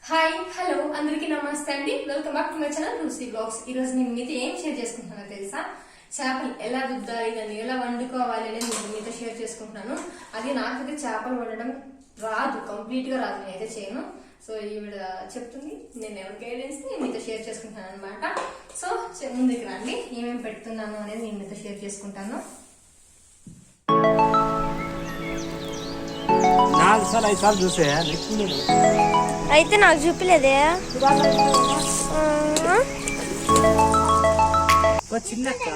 Hi hello అందరికీ నమస్తే అండి. Welcome back to my channel రూసీ బ్లాగ్స్. ఈ రోజు నేను మీతో ఏం షేర్ చేసుకుంటున్నానో తెలుసా? చేపలు ఎలా రుద్దాలి, దాన్ని ఎలా వండుకోవాలి అనేది నేను మీతో షేర్ చేసుకుంటున్నాను. అది నాకైతే చేపలు వండడం రాదు, కంప్లీట్ గా రాదు, నేనైతే చేయను. సో ఈవిడ చెప్తుంది, నేను ఎవరి గైడెన్స్ ని మీతో షేర్ చేసుకుంటాను అనమాట. సో ముందుకు రండి, ఏమేమి పెడుతున్నాను అనేది నేను మీతో షేర్ చేసుకుంటాను. 4 సార్లు 5 సార్లు చూసే అయితే నాకు చూపిలేదే చిన్నక్క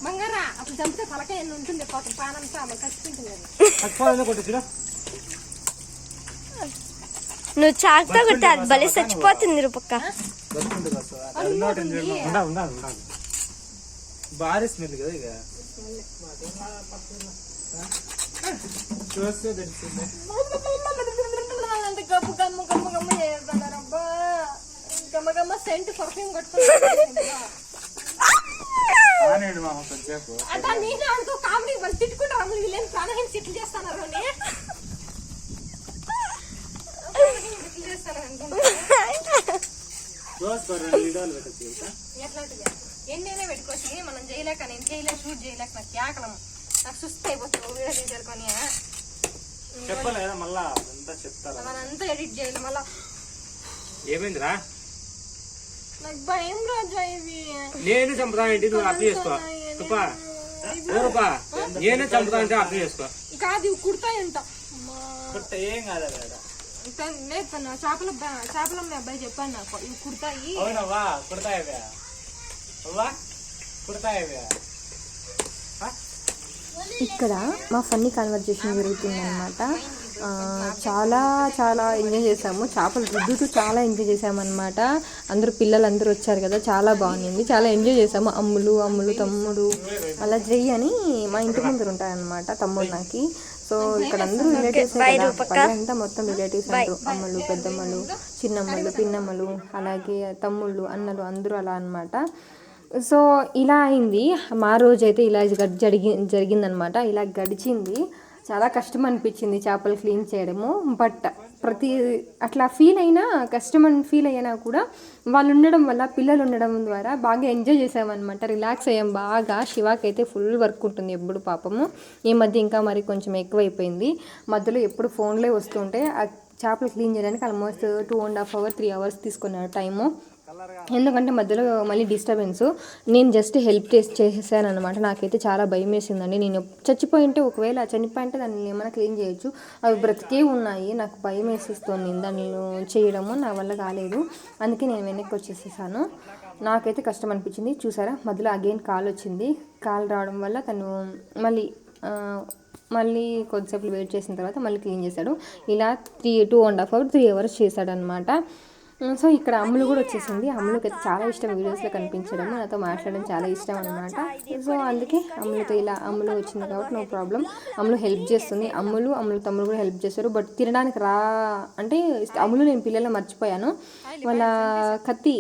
మంగారా అప్పుడు చంపితే తలకాయ ఉంటుంది, పానంతా కసిపింటుంది. నువ్వు చాకుతో కొట్టి అది బలి చచ్చిపోతుంది రూపక్క. భారీ స్మెల్ కదా ఇక చూస్తే తెలిసిందే. గమ్ము గమ్ము గమ్ము గమ్ము చేస్తున్నారబ్బా, గమ్మ గమ్మ సెంట్ పర్ఫ్యూమ్ కొట్టుకున్నాను. అట్లా నేను అనుకో కామెడీ వాళ్ళు తిట్టుకుంటారు, అమ్ములు వీళ్ళని ప్రాణహీన సెటిల్ చేస్తున్నారు అని ఎట్లాంటిది ఎన్నైనా పెట్టుకోవచ్చు. మనం చేయలేక, నేను చేయలేక, షూట్ చేయలేక నాకు కేకలం, నాకు సుస్థ అయిపోతుంది. వీడియో తీసేరుకొని చెప్పలేదా మళ్ళా అంతా చెప్తారా? మనంతా ఎడిట్ చేయాలి మళ్ళా. ఏమైందిరా? నాకు భయం రాజా. ఇవి నేను చంపుతాను ఏంటి, నువ్వు అర్థం చేసుకో. నేనే చంపుతా అంటే అర్థం చేసుకో. కాదు ఇవి కుడతాయంట. ఏం కాదా లేదు తను చేపలమ్మే అబ్బాయి చెప్పాను నాకు, ఇవి కుడతాయి. అవునవ్వా, కుడతాయవ్యా అవ్వా, కుడతాయవ్యా. ఇక్కడ మా ఫన్నీ కన్వర్జేషన్ జరుగుతుంది అనమాట. చాలా చాలా ఎంజాయ్ చేసాము, చేపలు రుద్దుతూ చాలా ఎంజాయ్ చేసామన్నమాట. అందరూ పిల్లలందరూ వచ్చారు కదా, చాలా బాగుంది, చాలా ఎంజాయ్ చేసాము. అమ్ములు తమ్ముడు అలా చెయ్యి అని మా ఇంటి ముందర ఉంటారనమాట తమ్ముడు నాకు. సో ఇక్కడ అందరూ రిలేటివ్స్ అంతా మొత్తం రిలేటివ్స్ అందరూ, అమ్మలు, పెద్దమ్మలు, చిన్నమ్మలు, పిన్నమ్మలు, అలాగే తమ్ముళ్ళు, అన్నలు అందరూ అలా అనమాట. సో ఇలా అయింది మా రోజైతే, ఇలా జరిగిందనమాట. ఇలా గడిచింది. చాలా కష్టం అనిపించింది చేపలు క్లీన్ చేయడము. బట్ అట్లా కష్టం అని ఫీల్ అయినా కూడా వాళ్ళు ఉండడం వల్ల, పిల్లలు ఉండడం ద్వారా బాగా ఎంజాయ్ చేసామన్నమాట. రిలాక్స్ అయ్యాం బాగా. శివాకి అయితే ఫుల్ వర్క్ ఉంటుంది ఎప్పుడు పాపము. ఈ మధ్య ఇంకా మరి కొంచెం ఎక్కువైపోయింది. మధ్యలో ఎప్పుడు ఫోన్లే వస్తుంటే ఆ చేపలు క్లీన్ చేయడానికి ఆల్మోస్ట్ 2.5 hours 3 hours తీసుకున్నాడు టైము. ఎందుకంటే మధ్యలో మళ్ళీ డిస్టర్బెన్స్. నేను జస్ట్ హెల్ప్ చేసేసాను అనమాట. నాకైతే చాలా భయం వేసిందండి. నేను ఒకవేళ చనిపోయింటే దాన్ని ఏమైనా క్లీన్ చేయొచ్చు, అవి బ్రతికే ఉన్నాయి. నాకు భయం వేసేస్తుంది దాన్ని చేయడము, నా వల్ల కాలేదు. అందుకే నేను వెనక్కి వచ్చేసేసాను. నాకైతే కష్టం అనిపించింది. చూసారా, మధ్యలో అగైన్ కాల్ వచ్చింది. కాల్ రావడం వల్ల తను మళ్ళీ కొద్దిసేపు వెయిట్ చేసిన తర్వాత మళ్ళీ క్లీన్ చేశాడు. ఇలా 2.5 hours 3 hours చేశాడు అనమాట. సో ఇక్కడ అమ్ములు కూడా వచ్చేసింది. అమ్ములకి అయితే చాలా ఇష్టం వీడియోస్లో కనిపించడం, నాతో మాట్లాడడం చాలా ఇష్టం అనమాట. సో అందుకే అమ్ములు వచ్చింది కాబట్టి నో ప్రాబ్లం. అమ్ములు హెల్ప్ చేస్తుంది. అమ్ములు తమ్ముడు కూడా హెల్ప్ చేస్తారు. బట్ తినడానికి అమ్ములు నేను పిల్లలు మర్చిపోయాను. వాళ్ళ కత్తి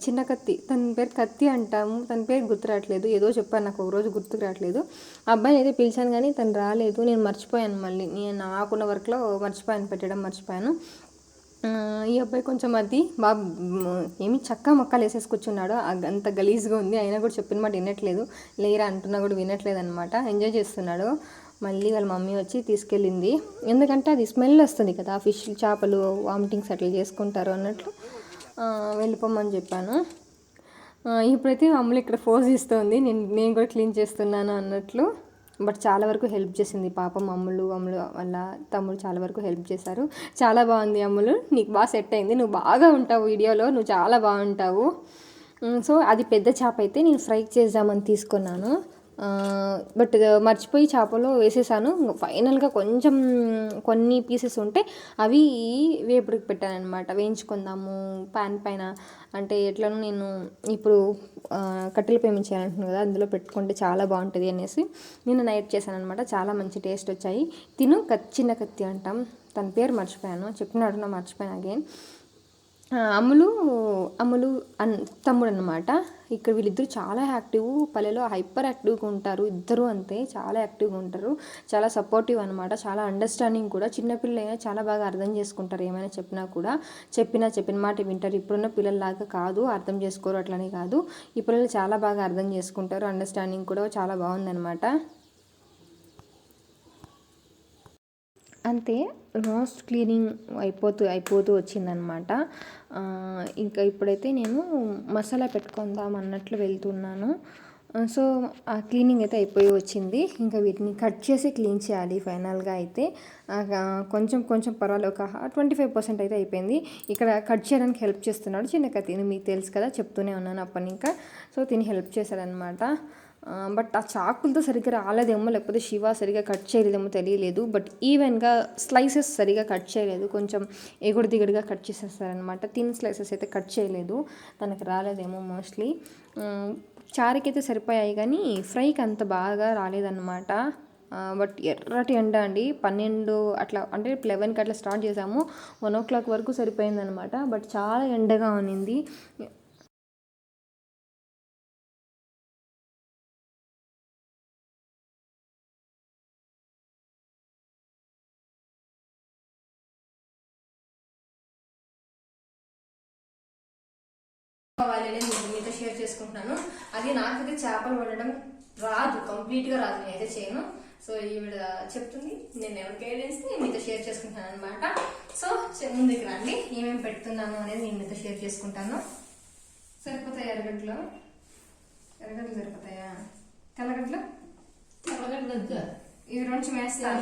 చిన్న కత్తి, తన పేరు కత్తి అంటాము, తన పేరు గుర్తు రావట్లేదు. ఏదో చెప్పాను, నాకు ఒక రోజు గుర్తుకు రావట్లేదు. ఆ అబ్బాయిని అయితే పిలిచాను కానీ తను రాలేదు. నేను మర్చిపోయాను, మళ్ళీ నేను నాకున్న వర్క్లో మర్చిపోయాను. ఈ అబ్బాయి కొంచెం అది బాగా ఏమి చక్క మొక్కలు వేసేసి కూర్చున్నాడు. అంత గలీజ్గా ఉంది. అయినా కూడా చెప్పిన మాట వినట్లేదు. లేరా అంటున్నా కూడా వినట్లేదు అనమాట. ఎంజాయ్ చేస్తున్నాడు. మళ్ళీ వాళ్ళ మమ్మీ వచ్చి తీసుకెళ్ళింది. ఎందుకంటే అది స్మెల్ వస్తుంది కదా, ఫిష్ చేపలు వామిటింగ్స్ అట్లా చేసుకుంటారు అన్నట్లు వెళ్ళిపోమని చెప్పాను. ఇప్పుడైతే అమ్ములు ఇక్కడ ఫోర్స్ ఇస్తుంది, నేను కూడా క్లీన్ చేస్తున్నాను అన్నట్లు. బట్ చాలా వరకు హెల్ప్ చేసింది పాపం. అమ్ములు వాళ్ళ తమ్ముడు చాలా వరకు హెల్ప్ చేశారు. చాలా బాగుంది అమ్ములు, నీకు బాగా సెట్ అయింది, నువ్వు బాగా ఉంటావు వీడియోలో, నువ్వు చాలా బాగుంటావు. సో అది పెద్ద చేప అయితే నేను ఫ్రై చేద్దామని తీసుకున్నాను. బట్ మర్చిపోయి చేపలో వేసేసాను. ఫైనల్గా కొన్ని పీసెస్ ఉంటే అవి వేపుడికి పెట్టాను అనమాట. వేయించుకుందాము ప్యాన్ పైన అంటే ఎట్లను నేను ఇప్పుడు కట్టెల పొయ్యి మీద చేయాలంటున్నాను కదా, అందులో పెట్టుకుంటే చాలా బాగుంటుంది అనేసి నేను నైట్ చేశాను అనమాట. చాలా మంచి టేస్ట్ వచ్చాయి. చిన్న కత్తి అంటాం, తన పేరు మర్చిపోయాను, చెప్పినాడు మర్చిపోయాను అగైన్. అమ్ములు అమ్ములు తమ్ముడు అనమాట. ఇక్కడ వీళ్ళిద్దరు చాలా యాక్టివ్, పల్లెలో హైపర్ యాక్టివ్గా ఉంటారు. ఇద్దరు అంతే, చాలా యాక్టివ్గా ఉంటారు, చాలా సపోర్టివ్ అనమాట, చాలా అండర్స్టాండింగ్ కూడా. చిన్నపిల్లలైనా చాలా బాగా అర్థం చేసుకుంటారు, ఏమైనా చెప్పినా కూడా చెప్పిన మాట వింటారు. ఇప్పుడున్న పిల్లల్లాగా కాదు, అర్థం చేసుకోరు అట్లనే కాదు. ఈ పిల్లలు చాలా బాగా అర్థం చేసుకుంటారు, అండర్స్టాండింగ్ కూడా చాలా బాగుందన్నమాట. అంతే, ఆల్మోస్ట్ క్లీనింగ్ అయిపోతూ వచ్చిందనమాట. ఇంకా ఇప్పుడైతే నేను మసాలా పెట్టుకుందాం అన్నట్లు వెళ్తున్నాను. సో ఆ క్లీనింగ్ అయితే అయిపోయి వచ్చింది. ఇంకా వీటిని కట్ చేసి క్లీన్ చేయాలి ఫైనల్గా అయితే. కొంచెం పర్వాలేదు, ఒక 25% అయితే అయిపోయింది. ఇక్కడ కట్ చేయడానికి హెల్ప్ చేస్తున్నాడు చిన్నగా తిని, మీకు తెలుసు కదా, చెప్తూనే ఉన్నాను అప్పటి ఇంకా. సో తిని హెల్ప్ చేశాడనమాట. బట్ ఆ చాకులతో సరిగ్గా రాలేదేమో, లేకపోతే శివ సరిగా కట్ చేయలేదేమో తెలియలేదు. బట్ ఈవెన్గా స్లైసెస్ సరిగా కట్ చేయలేదు, కొంచెం ఎగుడు దిగుడుగా కట్ చేసేస్తారనమాట. థిన్ స్లైసెస్ అయితే కట్ చేయలేదు, తనకి రాలేదేమో మోస్ట్లీ. చారుకైతే సరిపోయాయి కానీ ఫ్రైకి అంత బాగా రాలేదన్నమాట. బట్ ఎర్రటి ఎండ అండి, 12 అట్లా, అంటే 11కి అట్లా స్టార్ట్ చేసాము, 1 o'clock వరకు సరిపోయిందనమాట. బట్ చాలా ఎండగా ఉన్నింది. వాళ్ళనే మీతో షేర్ చేసుకుంటున్నాను. అది నాకైతే చేపలు వండడం రాదు, కంప్లీట్గా రాదు, నేనైతే చేయను. సో ఈవిడ చెప్తుంది, నేను ఎవరి గైడెన్స్ మీతో షేర్ చేసుకుంటాను అనమాట. సో ముందుకు రండి, ఏమేమి పెడుతున్నాను అనేది నేను మీతో షేర్ చేసుకుంటాను. సరిపోతాయి ఎర్రగడ్డలు సరిపోతాయా? తెల్లగడ్డలు ఇవి రెండు వేస్తాను.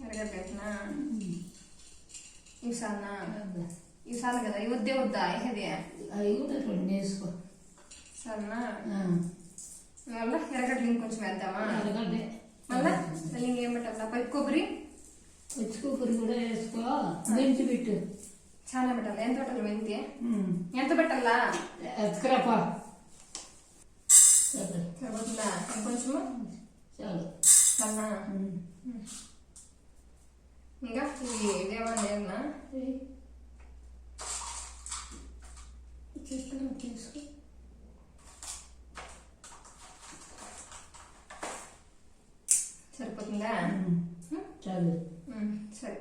ఎర్రగడ్డ ఇవి సన్నా, ఇవి సార్లు కదా, ఇవి వద్దా ఇది వేసుకో సరేనా? మళ్ళీ ఎర్రగడ్డలు ఇంకొంచెం వేద్దామా? మళ్ళీ ఇంకేం పెట్టాలా? పచ్చి కొబ్బరి కూడా వేసుకో, మెంతి పెట్టు. చాలా పెట్టాలి. ఎంత పెట్టాలి మెంతి? ఎంత పెట్టాలా? సరిపోతుందా? ఇంకొంచెము చాలు. సన్నా ఇంకా ఇదేమన్నా తీసుకో. సరిపోతుందా? చాలు. సరే,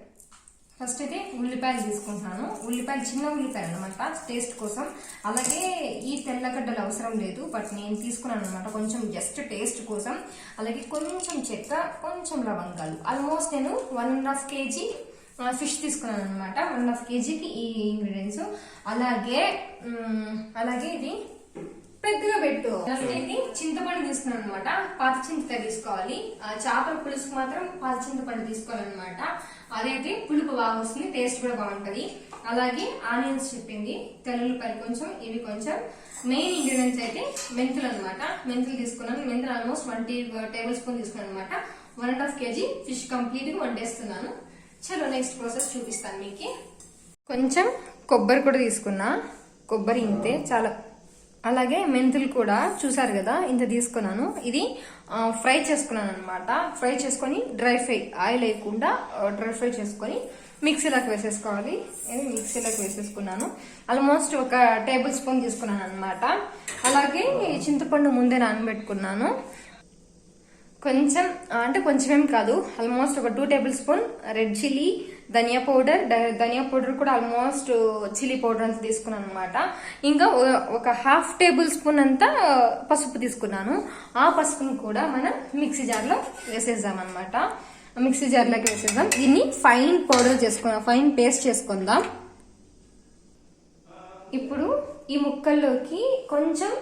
ఫస్ట్ అయితే ఉల్లిపాయలు తీసుకుంటున్నాను. ఉల్లిపాయలు చిన్న ఉల్లిపాయలు అనమాట, టేస్ట్ కోసం. అలాగే ఈ తెల్లగడ్డలు అవసరం లేదు, బట్ నేను తీసుకున్నాను అనమాట, కొంచెం జస్ట్ టేస్ట్ కోసం. అలాగే కొంచెం చెక్క, కొంచెం లవంగాలు. ఆల్మోస్ట్ నేను 1.5 kg ఫిష్ తీసుకున్నాను అనమాట. 1.5 kgకి ఈ ఇంగ్రీడియంట్స్. అలాగే ఇది పెద్దగా పెట్టు. ఇది చింతపండు తీసుకున్నాను అనమాట, పాత చింతకాయ తీసుకోవాలి. చేపల పులుసుకు మాత్రం పాత చింతపండు తీసుకోవాలన్నమాట. అదైతే పులుపు బాగా వస్తుంది, టేస్ట్ కూడా బాగుంటది. అలాగే ఆనియన్స్ చెప్పింది, తెల్లుల్లిపాయలు కొంచెం, ఇవి కొంచెం. మెయిన్ ఇంగ్రీడియంట్స్ అయితే మెంతులు అనమాట. మెంతులు తీసుకున్నాను. మెంతులు ఆల్మోస్ట్ 1 tablespoon తీసుకున్నాను అనమాట. 1.5 kg ఫిష్ కంప్లీట్ గా వండేస్తున్నాను. చలో నెక్స్ట్ ప్రాసెస్ చూపిస్తాను మీకు. కొంచెం కొబ్బరి కూడా తీసుకున్నా, కొబ్బరి ఇంతే చాలా. అలాగే మెంతులు కూడా చూసారు కదా, ఇంత తీసుకున్నాను. ఇది ఫ్రై చేసుకున్నాను అనమాట. ఫ్రై చేసుకొని డ్రై ఫ్రై, ఆయిల్ వేయకుండా డ్రై ఫ్రై చేసుకొని మిక్సీలోకి వేసేసుకోవాలి. మిక్సీలోకి వేసేసుకున్నాను. ఆల్మోస్ట్ 1 tablespoon తీసుకున్నాను అనమాట. అలాగే చింతపండు ముందే నానబెట్టుకున్నాను. కొంచెం అంటే కొంచెమేం కాదు, ఆల్మోస్ట్ 2 tablespoon రెడ్ చిల్లీ, ధనియా పౌడర్ కూడా ఆల్మోస్ట్ చిల్లీ పౌడర్ అంతా తీసుకున్నాను అనమాట. ఇంకా 1/2 tablespoon అంతా పసుపు తీసుకున్నాను. ఆ పసుపుని కూడా మనం మిక్సీ జార్లో వేసేద్దాం అనమాట. మిక్సీ జార్లోకి వేసేద్దాం. దీన్ని ఫైన్ పౌడర్ చేసుకుందాం, ఫైన్ పేస్ట్ చేసుకుందాం. ఇప్పుడు ఈ ముక్కల్లోకి కొంచెం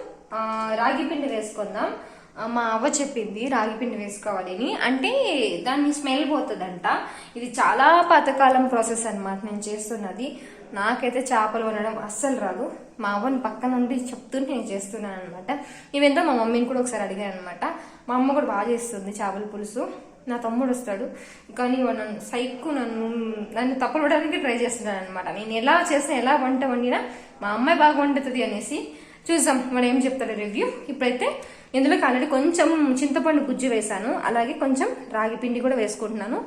రాగి పిండి వేసుకుందాం. మా అవ్వ చెప్పింది రాగి పిండి వేసుకోవాలని, అంటే దాన్ని స్మెల్ పోతుందంట. ఇది చాలా పాతకాలం ప్రాసెస్ అనమాట నేను చేస్తున్నది. నాకైతే చేపలు వండడం అస్సలు రాదు. మా అవ్వని పక్కన ఉండి చెప్తుంటే నేను చేస్తున్నాను అనమాట. ఇవెంతో మా మమ్మీని కూడా ఒకసారి అడిగాను అనమాట. మా అమ్మ కూడా బాగా చేస్తుంది చేపల పులుసు. నా తమ్ముడు వస్తాడు కానీ నన్ను తప్పడానికి ట్రై చేస్తున్నాను అనమాట. నేను ఎలా చేసినా, ఎలా వంట వండినా మా అమ్మాయి బాగా వండుతుంది అనేసి. చూద్దాం వాడు ఏం చెప్తాడు రివ్యూ. ఇప్పుడైతే ఇందులోకి ఆల్రెడీ కొంచెం చింతపండు గుజ్జు వేసాను. అలాగే కొంచెం రాగి పిండి కూడా వేసుకుంటున్నాను,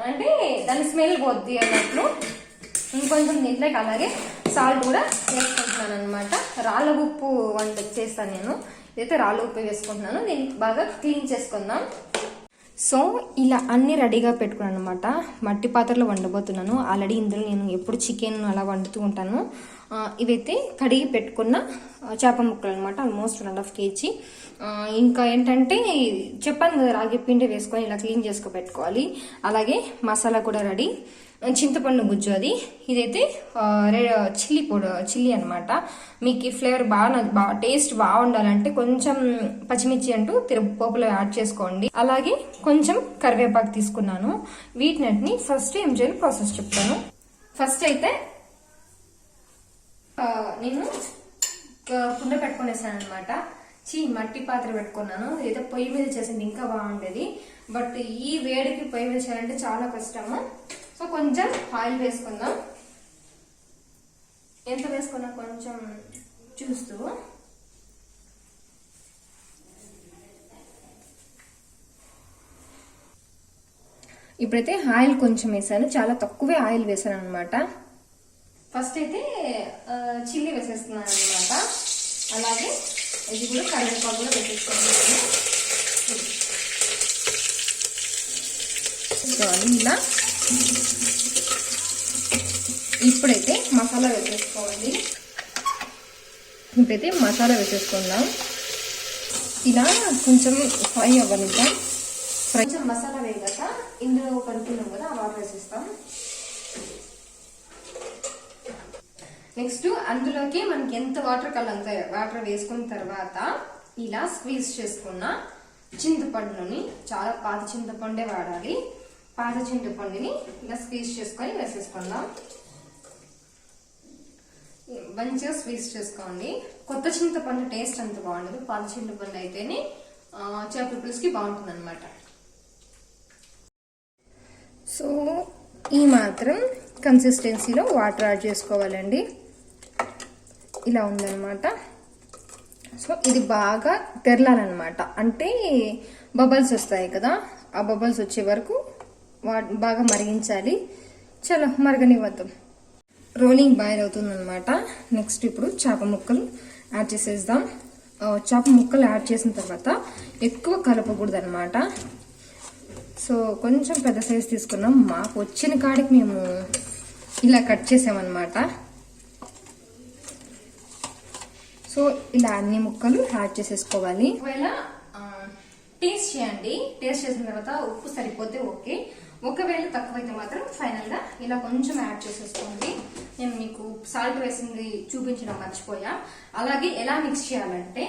అంటే దాని స్మెల్ పోద్ది అన్నట్లు. ఇంకొంచెం దీంట్లోకి అలాగే సాల్ట్ కూడా వేసుకుంటున్నాను అనమాట. రాళ్ళ ఉప్పు వంట చేస్తాను నేను. ఇదైతే రాళ్ళ ఉప్పు వేసుకుంటున్నాను. దీన్ని బాగా క్లీన్ చేసుకుందాం. సో ఇలా అన్ని రెడీగా పెట్టుకున్నాను అనమాట. మట్టి పాత్రలో వండబోతున్నాను. ఆల్రెడీ ఇందులో నేను ఎప్పుడు చికెన్ అలా వండుతూ ఉంటాను. ఇవైతే కడిగి పెట్టుకున్న చేప ముక్కలు అనమాట. Almost 1.5 kg. ఇంకా ఏంటంటే చెప్పాను కదా, రాగి పిండి వేసుకొని ఇలా క్లీన్ చేసుకు పెట్టుకోవాలి. అలాగే మసాలా కూడా రెడీ. చింతపండు గుజ్జు అది. ఇదైతే చిల్లీ అనమాట. మీకు ఈ ఫ్లేవర్ బాగా టేస్ట్ బాగుండాలంటే కొంచెం పచ్చిమిర్చి అంటూ పోపులో యాడ్ చేసుకోండి. అలాగే కొంచెం కరివేపాకు తీసుకున్నాను. వీటిని ఫస్ట్ ఏం చేయాలి ప్రాసెస్ చెప్తాను. ఫస్ట్ అయితే నేను కుండ పెట్టుకునేసాను అనమాట. మట్టి పాత్ర పెట్టుకున్నాను. ఇదైతే పొయ్యి మీద చేసింది ఇంకా బాగుండేది. బట్ ఈ వేడికి పొయ్యి మీద చేయాలంటే చాలా కష్టము. సో కొంచెం ఆయిల్ వేసుకుందాం. ఎంత వేసుకున్నా కొంచెం చూస్తూ. ఇప్పుడైతే ఆయిల్ కొంచెం వేసాను. చాలా తక్కువే ఆయిల్ వేసాను అనమాట. ఫస్ట్ అయితే చిల్లీ వేసేస్తున్నాను అనమాట. అలాగే ఇది కూడా కరివేపాకు కూడా వేసేసుకుంటున్నాను. ఇలా ఇప్పుడైతే మసాలా వేసేసుకోవాలి. ఇప్పుడైతే మసాలా వేసేసుకుందాం. ఇలా కొంచెం ఫ్రై అవ్వనిద్దాం. కొంచెం మసాలా వేయగాక ఇందులో కలుపుకున్నాం కదా, ఆ వాటర్ వేసేస్తాం. నెక్స్ట్ అందులోకి మనకి ఎంత వాటర్ అంత వాటర్ వేసుకున్న తర్వాత ఇలా స్క్వీజ్ చేసుకున్న చింతపండుని, చాలా పాత చింతపండే వాడాలి. పాత చింతపండుని ఇలా స్క్వీజ్ చేసుకొని వేసేసుకుందాం. మంచిగా స్క్వీజ్ చేసుకోండి. కొత్త చింతపండు టేస్ట్ అంత బాగుండదు. పాత చింతపండు అయితేనే చేపల పులుసుకి బాగుంటుంది అనమాట. సో ఈ మాత్రం కన్సిస్టెన్సీలో వాటర్ యాడ్ చేసుకోవాలండి. ఇలా ఉందన్నమాట. సో ఇది బాగా తెరలాలన్నమాట. అంటే బబల్స్ వస్తాయి కదా, ఆ బబల్స్ వచ్చే వరకు బాగా మరిగించాలి. చలో మరగనివ్వద్దాం. రోలింగ్ బాయిల్ అవుతుందన్నమాట. నెక్స్ట్ ఇప్పుడు చేప ముక్కలు యాడ్ చేసేద్దాం. చేప ముక్కలు యాడ్ చేసిన తర్వాత ఎక్కువ కలపకూడదు అనమాట. సో కొంచెం పెద్ద సైజ్ తీసుకున్నాం. మాకు వచ్చిన కాడికి మేము ఇలా కట్ చేసామన్నమాట. సో ఇలా అన్ని ముక్కలు యాడ్ చేసేసుకోవాలి. ఒకవేళ టేస్ట్ చేయండి. టేస్ట్ చేసిన తర్వాత ఉప్పు సరిపోతే ఓకే. ఒకవేళ తక్కువైతే మాత్రం ఫైనల్ గా ఇలా కొంచెం యాడ్ చేసేసుకోండి. నేను మీకు సాల్ట్ వేసింది చూపించడం మర్చిపోయా. అలాగే ఎలా మిక్స్ చేయాలంటే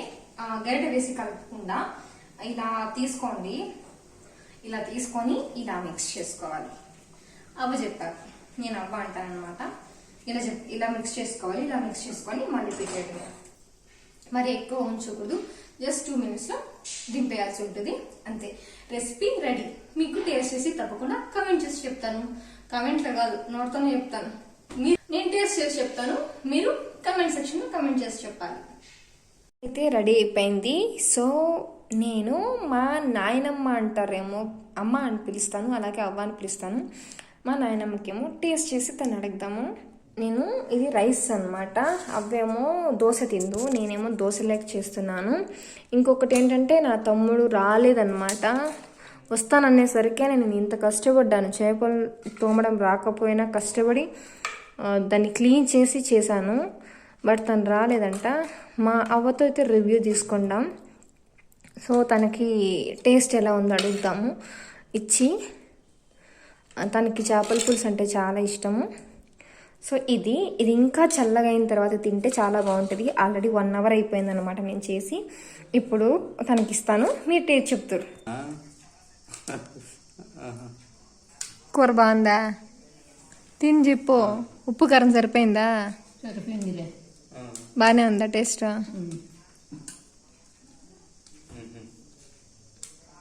గరిటె వేసి కలపకుండా ఇలా తీసుకోండి. ఇలా తీసుకొని ఇలా మిక్స్ చేసుకోవాలి. అవ్వ చెప్పారు, నేను అవ్వ అంటాను అనమాట. ఇలా మిక్స్ చేసుకోవాలి. ఇలా మిక్స్ చేసుకొని మళ్ళీ పెట్టేది. మరి ఎక్కువ ఉంచకూడదు. జస్ట్ 2 minutes లో దింపేయాల్సి ఉంటుంది అంతే. Recipe ready. మీకు టేస్ట్ చేసి తప్పకుండా కమెంట్ చేసి చెప్తాను. కమెంట్లో కాదు, నోట్తోనే చెప్తాను. నేను టేస్ట్ చేసి చెప్తాను, మీరు కమెంట్ సెక్షన్ లో కమెంట్ చేసి చెప్పాలి. అయితే రెడీ అయిపోయింది. సో నేను మా నాయనమ్మ అంటారేమో, అమ్మ అని పిలుస్తాను, అలాగే అవ్వ అని పిలుస్తాను. మా నాయనమ్మకేమో టేస్ట్ చేసి తను అడుగుదాము. నేను ఇది రైస్ అనమాట. అవేమో దోశ తిందు, నేనేమో దోశ లేక చేస్తున్నాను. ఇంకొకటి ఏంటంటే నా తమ్ముడు రాలేదన్నమాట. వస్తాననేసరికి నేను ఇంత కష్టపడ్డాను. చేపలు తోమడం రాకపోయినా కష్టపడి దాన్ని క్లీన్ చేసి చేశాను. బట్ తను రాలేదంట. మా అవ్వతో అయితే రివ్యూ తీసుకుందాం. సో తనకి టేస్ట్ ఎలా ఉందో అడుగుతాము. ఇచ్చి తనకి చేపల పులుసు అంటే చాలా ఇష్టము. సో ఇది ఇంకా చల్లగా అయిన తర్వాత తింటే చాలా బాగుంటుంది. ఆల్రెడీ 1 hour అయిపోయింది అనమాట నేను చేసి. ఇప్పుడు తనకి ఇస్తాను, మీరు టేస్ట్ చెప్తారు. కూర బాగుందా? తిని చెప్పు. ఉప్పు కారం సరిపోయిందా? సరిపోయిందిలే. బాగానే ఉందా టేస్ట్?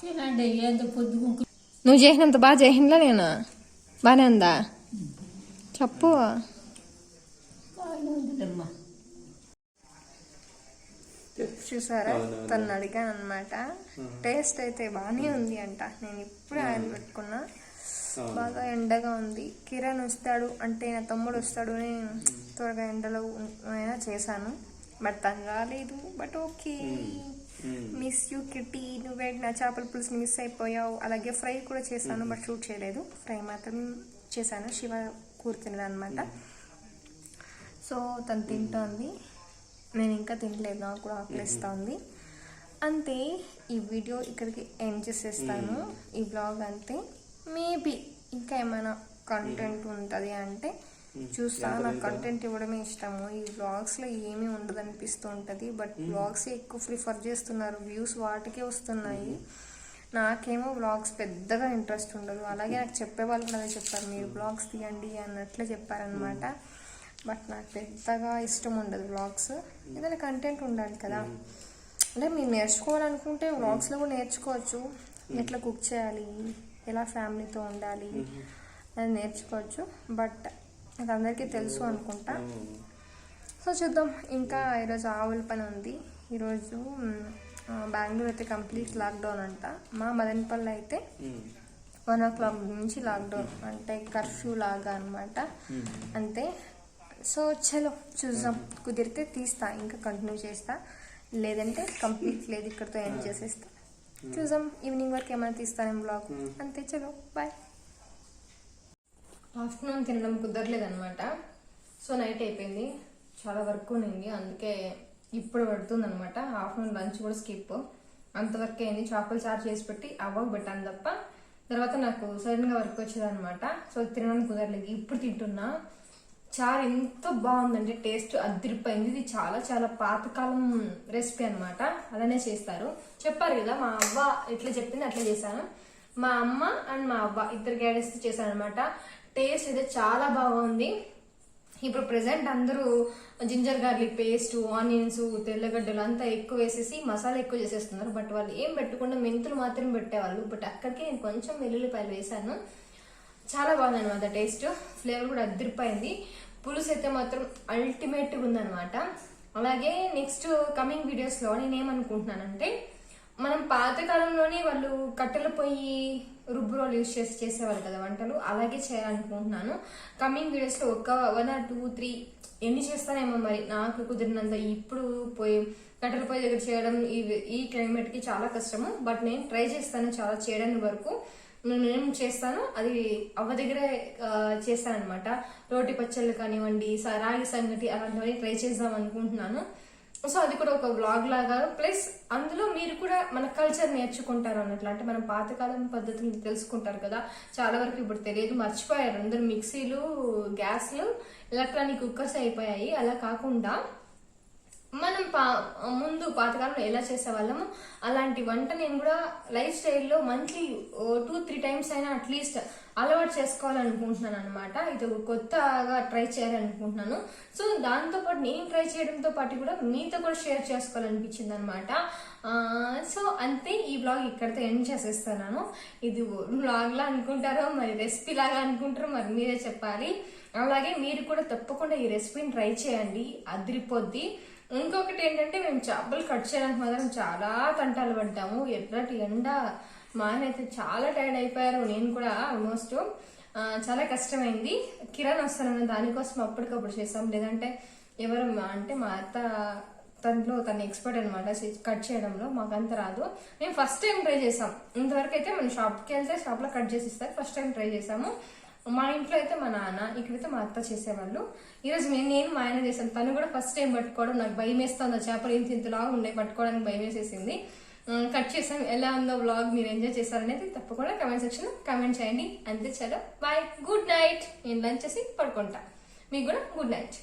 తినండి. ఏందో పొద్దుగుంకు నువ్వు చేసినంత బాగా చేసినలా నేను? బాగానే ఉందా చెప్పు. చూసారా, తను అడిగాను అనమాట. టేస్ట్ అయితే బాగానే ఉంది అంట. నేను ఇప్పుడు ఆయిల్ పెట్టుకున్నా. బాగా ఎండగా ఉంది. కిరణ్ వస్తాడు అంటే నా తమ్ముడు వస్తాడు అని త్వరగా ఎండలో అయినా చేశాను, బట్ తను రాలేదు. But okay, miss you kitty, నువ్వే నా చేపల పులుసుని మిస్ అయిపోయావు. అలాగే ఫ్రై కూడా చేశాను, బట్ షూట్ చేయలేదు, ఫ్రై మాత్రం చేశాను. శివ కూర్చున్నది అనమాట. సో తను తింటోంది, నేను ఇంకా తినలేదు, నాకు కూడా ఆకలిస్తూ ఉంది. అంతే, ఈ వీడియో ఇక్కడికి ఎండ్ చేసేస్తాను. ఈ బ్లాగ్ అంతే. మేబీ ఇంకా ఏమైనా కంటెంట్ ఉంటుంది అంటే చూస్తాను. నాకు కంటెంట్ ఇవ్వడమే ఇష్టము. ఈ బ్లాగ్స్లో ఏమీ ఉండదు అనిపిస్తూ ఉంటుంది, బట్ బ్లాగ్స్ ఎక్కువ ప్రిఫర్ చేస్తున్నారు, వ్యూస్ వాటికే వస్తున్నాయి. నాకేమో బ్లాగ్స్ పెద్దగా ఇంట్రెస్ట్ ఉండదు. అలాగే నాకు చెప్పేవాళ్ళు కూడా అదే చెప్పారు, మీరు బ్లాగ్స్ తీయండి అన్నట్లే చెప్పారనమాట. బట్ నాకు పెద్దగా ఇష్టం ఉండదు బ్లాగ్స్. ఏదైనా కంటెంట్ ఉండాలి కదా, అంటే మీరు నేర్చుకోవాలనుకుంటే వ్లాగ్స్లో కూడా నేర్చుకోవచ్చు. ఎట్లా కుక్ చేయాలి, ఎలా ఫ్యామిలీతో ఉండాలి అది నేర్చుకోవచ్చు. బట్ అది అందరికీ తెలుసు అనుకుంటా. సో చూద్దాం. ఇంకా ఈరోజు ఆవుల పని ఉంది. ఈరోజు బెంగళూరు అయితే కంప్లీట్ లాక్డౌన్ అంట. మా మదనపల్లి అయితే 1 o'clock నుంచి లాక్డౌన్, అంటే కర్ఫ్యూ లాగా అనమాట. అంతే. సో చలో చూద్దాం, కుదిరితే తీస్తా, ఇంకా కంటిన్యూ చేస్తా, లేదంటే కంప్లీట్ లేదు ఇక్కడితో ఎండ్ చేసేస్తా. చూద్దాం, ఈవినింగ్ వరకు ఏమైనా తీస్తాను బ్లాగ్. అంతే, చలో బాయ్. ఆఫ్టర్నూన్ తినడం కుదరలేదనమాట. సో నైట్ అయిపోయింది, చాలా వర్క్ ఉంది, అందుకే ఇప్పుడు పడుతుంది అనమాట. ఆఫ్టర్నూన్ లంచ్ కూడా స్కిప్, అంతవరకు అయింది. చేపలు చారు చేసి పెట్టి అవ్వకు పెట్టాను తప్ప, తర్వాత నాకు సడన్గా వర్క్ వచ్చేదనమాట. సో తినడానికి కుదరలేదు. ఇప్పుడు తింటున్నా. చారు ఎంత బాగుందంటే టేస్ట్ అదిరిపోయింది. ఇది చాలా చాలా పాతకాలం రెసిపీ అనమాట, అలానే చేస్తారు. చెప్పారు కదా మా అవ్వ ఎట్లా చెప్పింది అట్లా చేశాను. మా అమ్మ అండ్ మా అవ్వ ఇద్దరు గైడెన్స్ చేశాను అనమాట. టేస్ట్ అయితే చాలా బాగుంది. ఇప్పుడు ప్రెసెంట్ అందరూ జింజర్ గార్లిక్ పేస్ట్, ఆనియన్స్, తెల్లగడ్డలు అంతా ఎక్కువ వేసేసి మసాలా ఎక్కువ చేసేస్తున్నారు. బట్ వాళ్ళు ఏం పెట్టకుండా మెంతులు మాత్రం పెట్టేవాళ్ళు. బట్ అక్కడికి నేను కొంచెం వెల్లుల్లిపాయలు వేసాను. చాలా బాగుంది అనమాట టేస్ట్, ఫ్లేవర్ కూడా అదిరిపోయింది. పులుసు అయితే మాత్రం అల్టిమేట్గా ఉందనమాట. అలాగే నెక్స్ట్ కమింగ్ వీడియోస్లో నేనేమనుకుంటున్నానంటే, మనం పాతకాలంలోనే వాళ్ళు కట్టెల పొయ్యి రుబ్బురోలు యూజ్ చేసి చేసేవాళ్ళు కదా వంటలు, అలాగే చేయాలనుకుంటున్నాను. కమింగ్ వీడియోస్లో ఒక 1 or 2, 3 ఎన్ని చేస్తానేమో మరి, నాకు కుదిరినంత. ఇప్పుడు పోయి కట్టెల పొయ్యి దగ్గర చేయడం ఈ క్లైమేట్కి చాలా కష్టము, బట్ నేను ట్రై చేస్తాను చాలా చేయడానికి వరకు. నేను చేస్తాను, అది అవ్వ దగ్గరే చేస్తాను అనమాట. రోటి పచ్చళ్ళు కానివ్వండి, రాగి సంగటి అలాంటివన్నీ ట్రై చేద్దాం అనుకుంటున్నాను. సో అది కూడా ఒక వ్లాగ్ లాగా, ప్లస్ అందులో మీరు కూడా మన కల్చర్ నేర్చుకుంటారు అన్నట్లు. అంటే మనం పాతకాలం పద్ధతులు తెలుసుకుంటారు కదా, చాలా వరకు ఇప్పుడు తెలియదు, మర్చిపోయారు అందరు. మిక్సీలు, గ్యాస్లు, ఎలక్ట్రానిక్ కుక్కర్స్ అయిపోయాయి. అలా కాకుండా మనం ముందు పాతకాలంలో ఎలా చేసేవాళ్ళము అలాంటి వంట నేను కూడా లైఫ్ స్టైల్లో మంత్లీ 2-3 times అయినా అట్లీస్ట్ అలవాటు చేసుకోవాలనుకుంటున్నాను అనమాట. ఇది ఒక కొత్తగా ట్రై చేయాలనుకుంటున్నాను. సో దాంతోపాటు నేను ట్రై చేయడంతో పాటు కూడా మీతో కూడా షేర్ చేసుకోవాలనిపించింది అనమాట. సో అంతే, ఈ బ్లాగ్ ఇక్కడితో ఎండ్ చేసేస్తున్నాను. ఇది బ్లాగ్ లా అనుకుంటారో మరి రెసిపీ లాగా అనుకుంటారో మరి మీరే చెప్పాలి. అలాగే మీరు కూడా తప్పకుండా ఈ రెసిపీని ట్రై చేయండి, అదిరిపోద్ది. ఇంకొకటి ఏంటంటే, మేము చేపలు కట్ చేయడానికి మాత్రం చాలా తంటాలు పడ్డాము. ఎట్లాంటి ఎండ, మా ఆయన అయితే చాలా టైర్డ్ అయిపోయారు, నేను కూడా ఆల్మోస్ట్. చాలా కష్టమైంది. కిరణ్ వస్తానన్న దానికోసం అప్పటికప్పుడు చేస్తాం, లేదంటే ఎవరు అంటే మా అత్త తను ఎక్స్పర్ట్ అనమాట కట్ చేయడంలో, మాకంత రాదు. మేము ఫస్ట్ టైం ట్రై చేసాం. ఇంతవరకు అయితే మనం షాప్కి వెళ్తే షాప్లో కట్ చేసి ఇస్తారు, ఫస్ట్ టైం ట్రై చేసాము. మా ఇంట్లో అయితే మా నాన్న, ఇక్కడైతే మా అత్త చేసేవాళ్ళు. ఈరోజు నేను మా ఆయన చేశాను. తను కూడా ఫస్ట్ టైం పట్టుకోవడం, నాకు భయం వేస్తుంది. చేపలు ఇంతలాగా ఉండే, పట్టుకోవడానికి భయం వేసేసింది. కట్ చేసాం. ఎలా ఉందో వ్లాగ్, మీరు ఎంజాయ్ చేశారనేది తప్పకుండా కమెంట్ సెక్షన్ కమెంట్ చేయండి. అంతే, చలో బాయ్, గుడ్ నైట్. నేను లంచ్ చేసి పడుకుంటా. మీకు కూడా గుడ్ నైట్.